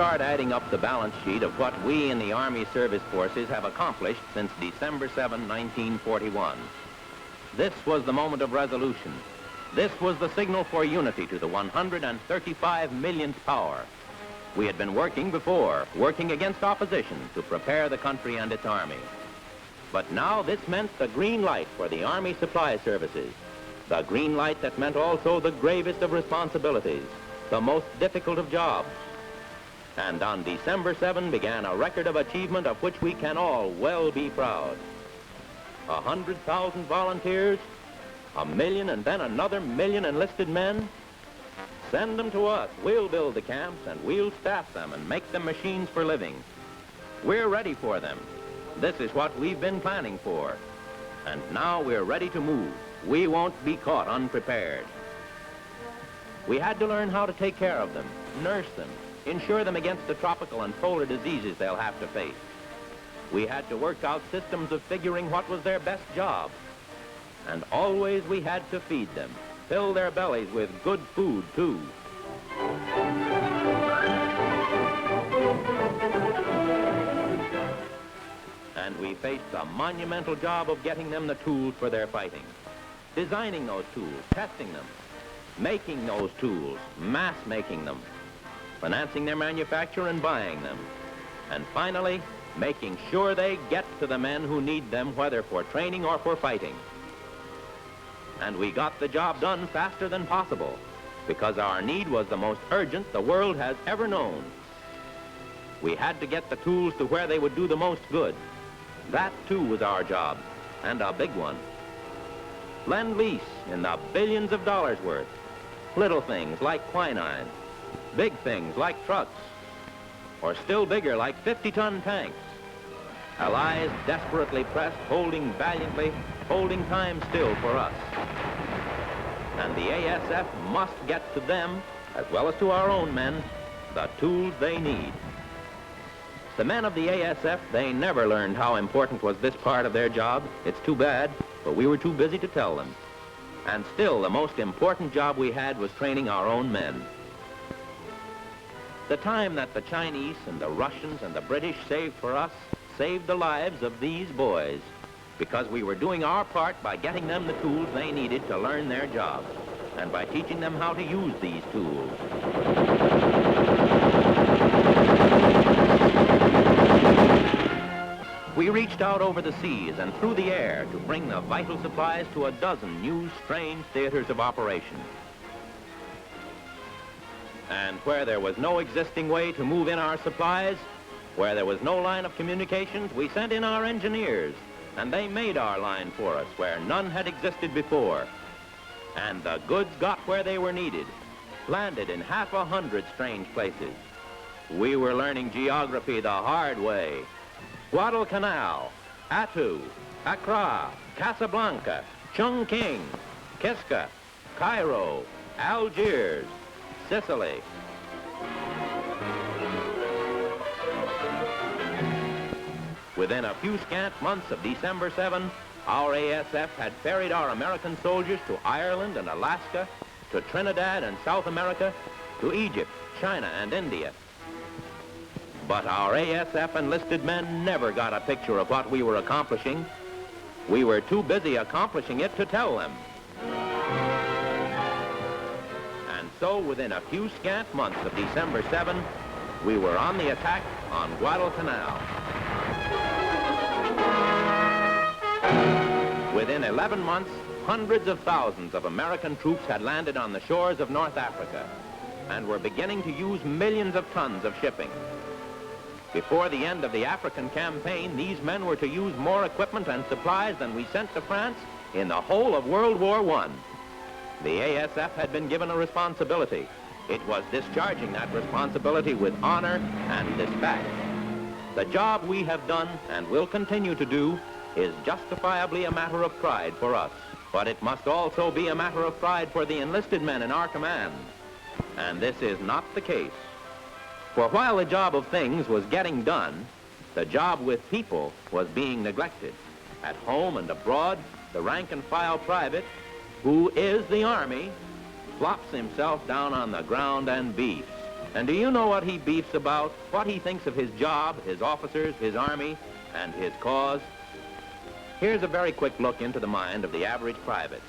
start adding up the balance sheet of what we in the Army Service Forces have accomplished since December 7, 1941. This was the moment of resolution. This was the signal for unity to the 135 millionth power. We had been working before, working against opposition to prepare the country and its Army. But now this meant the green light for the Army Supply Services, the green light that meant also the gravest of responsibilities, the most difficult of jobs. And on December 7 began a record of achievement of which we can all well be proud. 100,000 volunteers, 1 million and then another 1 million enlisted men. Send them to us. We'll build the camps and we'll staff them and make them machines for living. We're ready for them. This is what we've been planning for. And now we're ready to move. We won't be caught unprepared. We had to learn how to take care of them, nurse them, insure them against the tropical and polar diseases they'll have to face. We had to work out systems of figuring what was their best job. And always we had to feed them, fill their bellies with good food, too. And we faced the monumental job of getting them the tools for their fighting, designing those tools, testing them, making those tools, mass making them, financing their manufacture and buying them, and finally, making sure they get to the men who need them, whether for training or for fighting. And we got the job done faster than possible, because our need was the most urgent the world has ever known. We had to get the tools to where they would do the most good. That, too, was our job, and a big one. Lend-lease in the billions of dollars worth. Little things like quinine, big things like trucks, or still bigger like 50-ton tanks. Allies desperately pressed, holding valiantly, holding time still for us. And the ASF must get to them, as well as to our own men, the tools they need. The men of the ASF, they never learned how important was this part of their job. It's too bad, but we were too busy to tell them. And still, the most important job we had was training our own men. The time that the Chinese and the Russians and the British saved for us saved the lives of these boys, because we were doing our part by getting them the tools they needed to learn their jobs, and by teaching them how to use these tools. We reached out over the seas and through the air to bring the vital supplies to a dozen new, strange theaters of operation. And where there was no existing way to move in our supplies, where there was no line of communications, we sent in our engineers, and they made our line for us where none had existed before. And the goods got where they were needed, landed in 100 strange places. We were learning geography the hard way. Guadalcanal, Attu, Accra, Casablanca, Chongqing, Kiska, Cairo, Algiers, Sicily. Within a few scant months of December 7, our ASF had ferried our American soldiers to Ireland and Alaska, to Trinidad and South America, to Egypt, China, and India. But our ASF enlisted men never got a picture of what we were accomplishing. We were too busy accomplishing it to tell them. And so within a few scant months of December 7, we were on the attack on Guadalcanal. Within 11 months, hundreds of thousands of American troops had landed on the shores of North Africa and were beginning to use millions of tons of shipping. Before the end of the African campaign, these men were to use more equipment and supplies than we sent to France in the whole of World War I. The ASF had been given a responsibility. It was discharging that responsibility with honor and dispatch. The job we have done and will continue to do is justifiably a matter of pride for us, but it must also be a matter of pride for the enlisted men in our command. And this is not the case. For while the job of things was getting done, the job with people was being neglected. At home and abroad, the rank-and-file private, who is the Army, flops himself down on the ground and beefs. And do you know what he beefs about? What he thinks of his job, his officers, his army, and his cause? Here's a very quick look into the mind of the average private.